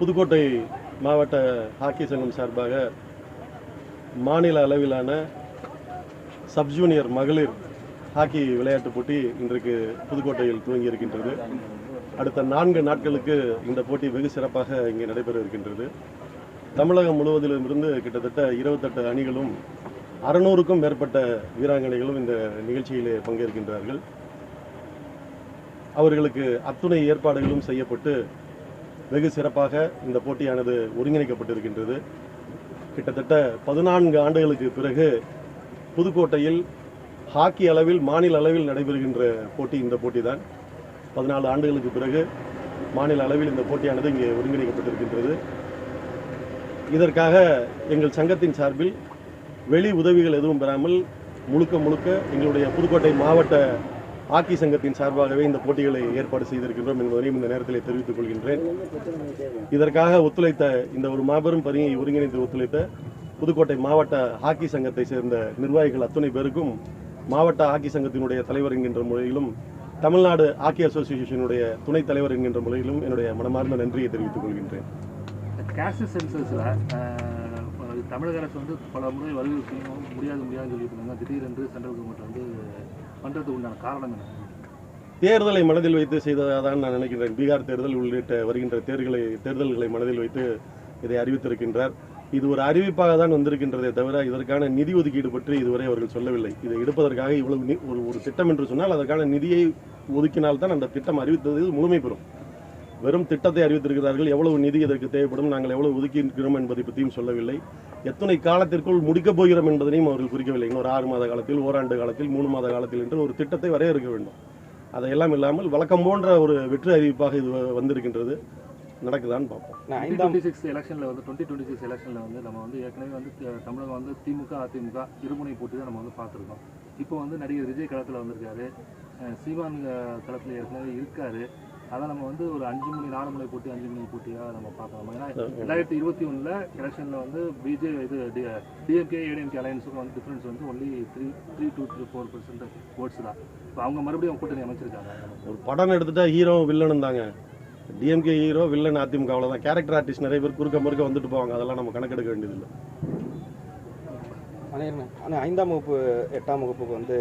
புதுக்கோட்டை மாவட்ட ஹாக்கி சங்கம் சார்பாக மாநில அளவிலான சப் ஜூனியர் மகளிர் ஹாக்கி விளையாட்டுப் போட்டி இன்றைக்கு புதுக்கோட்டையில் துவங்கி இருக்கின்றது. அடுத்த 4 நாட்களுக்கு இந்த போட்டி வெகு சிறப்பாக இங்கே நடைபெற இருக்கின்றது. தமிழகம் முழுவதிலிருந்து கிட்டத்தட்ட 28 அணிகளும் 600க்கும் மேற்பட்ட வீராங்கனைகளும் இந்த நிகழ்ச்சியிலே பங்கேற்கின்றார்கள். அவர்களுக்கு அத்துணை ஏற்பாடுகளும் செய்யப்பட்டு வெகு சிறப்பாக இந்த போட்டியானது ஒருங்கிணைக்கப்பட்டிருக்கின்றது. கிட்டத்தட்ட 14 ஆண்டுகளுக்கு பிறகு புதுக்கோட்டையில் ஹாக்கி அளவில் மாநில அளவில் நடைபெறுகின்ற போட்டி இந்த போட்டி தான். 14 ஆண்டுகளுக்கு பிறகு மாநில அளவில் இந்த போட்டியானது இங்கே ஒருங்கிணைக்கப்பட்டிருக்கின்றது. இதற்காக எங்கள் சங்கத்தின் சார்பில் வெளி உதவிகள் எதுவும் பெறாமல் முழுக்க எங்களுடைய புதுக்கோட்டை மாவட்ட ஹாக்கி சங்கத்தின் சார்பாகவே இந்த போட்டிகளை ஏற்பாடு செய்திருக்கின்றோம் என்பதையும் இந்த நேரத்தில் தெரிவித்துக் கொள்கின்றேன். இதற்காக ஒத்துழைத்த இந்த ஒரு மாபெரும் பணியை ஒருங்கிணைத்து ஒத்துழைத்த புதுக்கோட்டை மாவட்ட ஹாக்கி சங்கத்தை சேர்ந்த நிர்வாகிகள் அத்துணை பேருக்கும் மாவட்ட ஹாக்கி சங்கத்தினுடைய தலைவர் என்கின்ற முறையிலும் தமிழ்நாடு ஹாக்கி அசோசியேஷனுடைய துணைத் தலைவர் என்கின்ற முறையிலும் என்னுடைய மனமார்ந்த நன்றியை தெரிவித்துக் கொள்கின்றேன். கேஷ் சென்சஸில் தமிழக அரசு வந்து பல முறை வலியுறுத்தியும் முடியாது சொல்லிட்டு இருந்தாங்க. திடீரென்று சென்ட்ரல் கவர்மெண்ட் வந்து பண்ணுறதுக்கு உண்டான காரணம் என்ன? தேர்தலை மனதில் வைத்து செய்ததான் நான் நினைக்கின்றேன். பீகார் தேர்தல் உள்ளிட்ட வருகின்ற தேர்தல்களை மனதில் வைத்து இதை அறிவித்திருக்கின்றார். இது ஒரு அறிவிப்பாக தான் வந்திருக்கின்றதே தவிர இதற்கான நிதி ஒதுக்கீடு பற்றி இதுவரை அவர்கள் சொல்லவில்லை. இதை எடுப்பதற்காக இவ்வளவு ஒரு திட்டம் என்று சொன்னால் அதற்கான நிதியை ஒதுக்கினால்தான் அந்த திட்டம் அறிவித்தது முழுமை பெறும். வெறும் திட்டத்தை அறிவித்திருக்கிறார்கள். எவ்வளவு நிதி இதற்கு தேவைப்படும், நாங்கள் எவ்வளவு ஒதுக்கி இருக்கிறோம் என்பதை பற்றியும் சொல்லவில்லை. எத்தனை காலத்திற்குள் முடிக்கப் போகிறோம் என்பதனையும் அவர்கள் குறிக்கவில்லை. இன்னொரு 6 மாத காலத்தில், ஓராண்டு காலத்தில், 3 மாத காலத்தில் என்று ஒரு திட்டத்தை வரையறுக்க வேண்டும். அதையெல்லாம் இல்லாமல் வழக்கம் போன்ற ஒரு வெற்றி அறிவிப்பாக இது வந்திருக்கின்றது. நடக்குதான்னு பார்ப்போம். 2026 எலெக்ஷனில் வந்து 2026 எலெக்ஷனில் வந்து நம்ம வந்து ஏற்கனவே வந்து தமிழகம் வந்து திமுக அதிமுக இருமுனை போட்டி தான் நம்ம வந்து பார்த்துருக்கோம். இப்போ வந்து நடிகர் விஜய் களத்தில் வந்திருக்காரு, சீமான் களத்தில் ஏற்கனவே இருக்காரு. அதான் நம்ம வந்து ஒரு 5 முனை 4 முனை போட்டி 5 முனை போட்டியாக நம்ம பார்க்கலாம். ஏன்னா 2021 எலெக்ஷனில் வந்து டிஎம்கே ஏடிஎம்கே அலையன்ஸுக்கும் வந்து டிஃப்ரென்ஸ் வந்து ஒன்லி 3 to 4% ஓட்ஸ் தான். இப்போ அவங்க மறுபடியும் கூட்டணி அமைச்சிருக்காங்க. ஒரு படம் எடுத்துட்டா ஹீரோ வில்லனும் தாங்க. டிஎம்கே ஹீரோ வில்லன் அதிமுக அவ்வளோதான். கேரக்டர் ஆர்டிஸ்ட் நிறைய பேர் குறுக்க மறுக்க வந்துட்டு போவாங்க. அதெல்லாம் நம்ம கணக்கெடுக்க வேண்டியதில்லை. ஆனால் 5ஆம் வகுப்பு 8ஆம் வகுப்புக்கு வந்து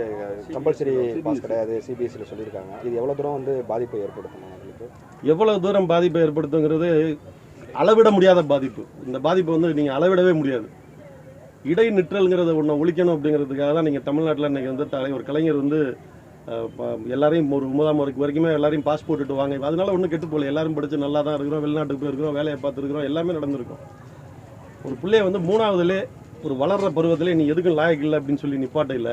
கம்பல்சரி பாஸ் கிடையாது சிபிஎஸ்சியில் சொல்லியிருக்காங்க. இது எவ்வளோ தூரம் வந்து பாதிப்பை ஏற்படுத்தணும் உங்களுக்கு? எவ்வளவு தூரம் பாதிப்பை ஏற்படுத்துங்கிறது அளவிட முடியாத பாதிப்பு. இந்த பாதிப்பை வந்து நீங்கள் அளவிடவே முடியாது. இடைநிற்றல்ங்கிறத ஒன்று ஒழிக்கணும் அப்படிங்கிறதுக்காக தான் நீங்கள் தமிழ்நாட்டில் இன்றைக்கி வந்து தலைவர் கலைஞர் வந்து எல்லாரையும் ஒரு 9ஆம் வரைக்குமே எல்லாரையும் பாஸ் போட்டுட்டு வாங்க. அதனால ஒன்றும் கெட்டு போகல. எல்லாரும் படித்து நல்லா தான் இருக்கிறோம், வெளிநாட்டுக்கு போயிருக்கிறோம், வேலையை பார்த்துருக்கிறோம், எல்லாமே நடந்திருக்கும். ஒரு பிள்ளைய வந்து 3ஆவதுலே ஒரு வளர்கிற பருவத்திலே நீ எதுக்கும் லாயக்கு இல்லை அப்படின்னு சொல்லி நிப்பாட்ட இல்லை.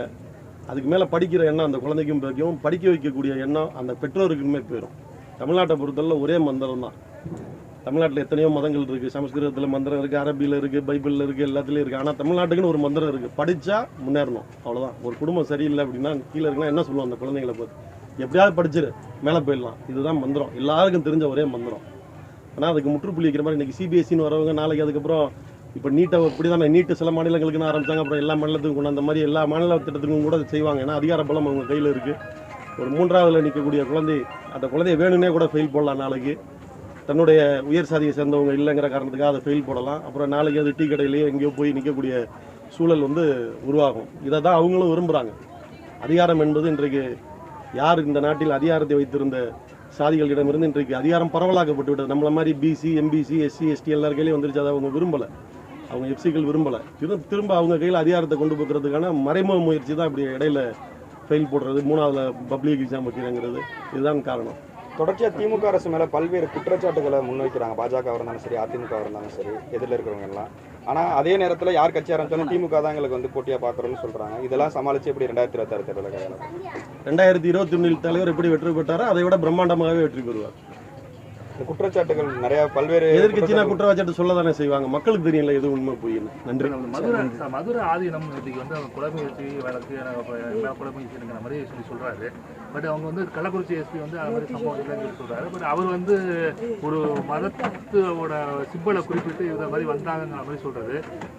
அதுக்கு மேலே படிக்கிற எண்ணம் அந்த குழந்தைக்கும் பிறக்கும், படிக்க வைக்கக்கூடிய எண்ணம் அந்த பெற்றோருக்குமே போயிடும். தமிழ்நாட்டை பொறுத்தவரை ஒரே மந்திரம் தான். தமிழ்நாட்டில் எத்தனையோ மதங்கள் இருக்குது. சமஸ்கிருதத்தில் மந்திரம் இருக்குது, அரபியில் இருக்குது, பைபிளில் இருக்குது, எல்லாத்துலேயும் இருக்குது. ஆனால் தமிழ்நாட்டுக்குன்னு ஒரு மந்திரம் இருக்குது. படித்தா முன்னேறணும், அவ்வளோதான். ஒரு குடும்பம் சரியில்லை அப்படின்னா கீழே இருக்குன்னா என்ன சொல்லுவோம் அந்த குழந்தைங்களை பார்த்து? எப்படியாவது படிச்சிரு, மேலே போயிடலாம். இதுதான் மந்திரம், எல்லாருக்கும் தெரிஞ்ச ஒரே மந்திரம். ஆனால் அதுக்கு முற்றுப்புள்ளி வைக்கிற மாதிரி இன்றைக்கி சிபிஎஸ்சின்னு வரவங்க நாளைக்கு அதுக்கப்புறம் இப்போ நீட்டை இப்படி தான் நீட்டு சில மாநிலங்களுக்குன்னு ஆரம்பித்தாங்க. அப்புறம் எல்லா மாநிலத்துக்கும் கொண்டு அந்த மாதிரி எல்லா மாநில திட்டத்துக்கும் கூட செய்வாங்க. ஏன்னா அதிகார பலம் அவங்க கையில் இருக்குது. ஒரு 3ஆவதுல நிற்கக்கூடிய குழந்தை அந்த குழந்தைய வேணும்னே கூட ஃபெயில் போடலாம். நாளைக்கு தன்னுடைய உயர் சாதியை சேர்ந்தவங்க இல்லைங்கிற காரணத்துக்காக அதை ஃபெயில் போடலாம். அப்புறம் நாளைக்கு அது டீ கடையிலேயே எங்கேயோ போய் நிற்கக்கூடிய சூழல் வந்து உருவாகும். இதை தான் அவங்களும் விரும்புகிறாங்க. அதிகாரம் என்பது இன்றைக்கு யார் இந்த நாட்டில் அதிகாரத்தை வைத்திருந்த சாதிகளிடமிருந்து இன்றைக்கு அதிகாரம் பரவலாக்கப்பட்டு விட்டது. நம்மள மாதிரி பிசி எம்பிசி எஸ்சி எஸ்டி எல்லார் கையிலையும் வந்துருச்சு. அதை அவங்க விரும்பலை. அவங்க எஃப்சிகள் விரும்பலை. திரும்ப அவங்க கையில் அதிகாரத்தை கொண்டு போகிறதுக்கான மறைமுக முயற்சி தான் இப்படி இடையில ஃபெயில் போடுறது, 3ஆவதுல பப்ளிக் எக்ஸாம் வைக்கிறாங்கிறது. இதுதான் காரணம். தொடர்ச்சியாக திமுக அரசு மேலே பல்வேறு குற்றச்சாட்டுகளை முன்வைக்கிறாங்க. பாஜக இருந்தாலும் சரி, அதிமுக இருந்தாலும் சரி, எதிரில் இருக்கிறவங்க எல்லாம். ஆனால் அதே நேரத்தில் யார் கட்சி ஆரம்பித்தாலும் திமுக தான் எங்களுக்கு வந்து போட்டியாக பார்க்குறோன்னு சொல்கிறாங்க. இதெல்லாம் சமாளித்து எப்படி 2026 தேர்தலில் கையாள? 2021 தலைவர் எப்படி வெற்றி பெற்றாரோ அதை விட பிரம்மாண்டமாகவே வெற்றி பெறுவார். இந்த குற்றச்சாட்டுகள் நிறைய பல்வேறு எதிர்கட்சினா குற்றச்சாட்டு சொல்ல தானே செய்வாங்க. மக்களுக்கு தெரியல எது உண்மை போயின்னு. நன்றி. மதுரை ஆதீனம் இன்னைக்கு வந்து அவங்க கொலை முயற்சி வழக்கு கொலை முயற்சிங்கிற மாதிரி சொல்லி சொல்றாரு. பட் அவங்க வந்து கள்ளக்குறிச்சி எஸ்பி வந்து அது மாதிரி சம்பவம் இல்லைன்னு சொல்றாரு. பட் அவர் வந்து ஒரு மதத்தோட சிம்பலை குறிப்பிட்டு இதை மாதிரி வந்தாங்கிற மாதிரி சொல்றது.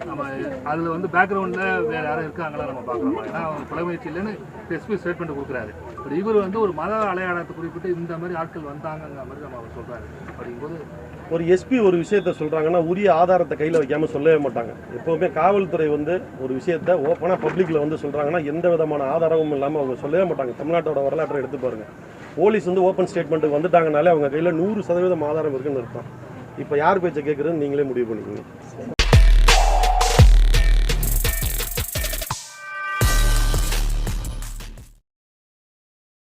நம்ம அதில் வந்து பேக்ரவுண்டில் வேறு யாரும் இருக்காங்களா நம்ம பார்க்கலாமா? ஏன்னா அவங்க கொலை முயற்சி இல்லைன்னு எஸ்பி ஸ்டேட்மெண்ட் கொடுக்குறாரு. இவர் வந்து ஒரு மத அடையாளத்தை குறிப்பிட்டு இந்த மாதிரி ஆட்கள் வந்தாங்கிற மாதிரி நம்ம அவர் சொல்றாரு. அப்படிங்கும்போது ஒரு எஸ்பி ஒரு விஷயத்த சொல்கிறாங்கன்னா உரிய ஆதாரத்தை கையில் வைக்காமல் சொல்லவே மாட்டாங்க. எப்போவுமே காவல்துறை வந்து ஒரு விஷயத்த ஓப்பனாக பப்ளிக்கில் வந்து சொல்கிறாங்கன்னா எந்த விதமான ஆதாரமும் இல்லாமல் அவங்க சொல்லவே மாட்டாங்க. தமிழ்நாட்டோட வரலாற்றை எடுத்து பாருங்கள். போலீஸ் வந்து ஓப்பன் ஸ்டேட்மெண்ட்டுக்கு வந்துட்டாங்கனாலே அவங்க கையில் 100% ஆதாரம் இருக்குன்னு அர்த்தம். இப்போ யார் பேச்சை கேட்குறதுன்னு நீங்களே முடிவு பண்ணிக்கோங்க.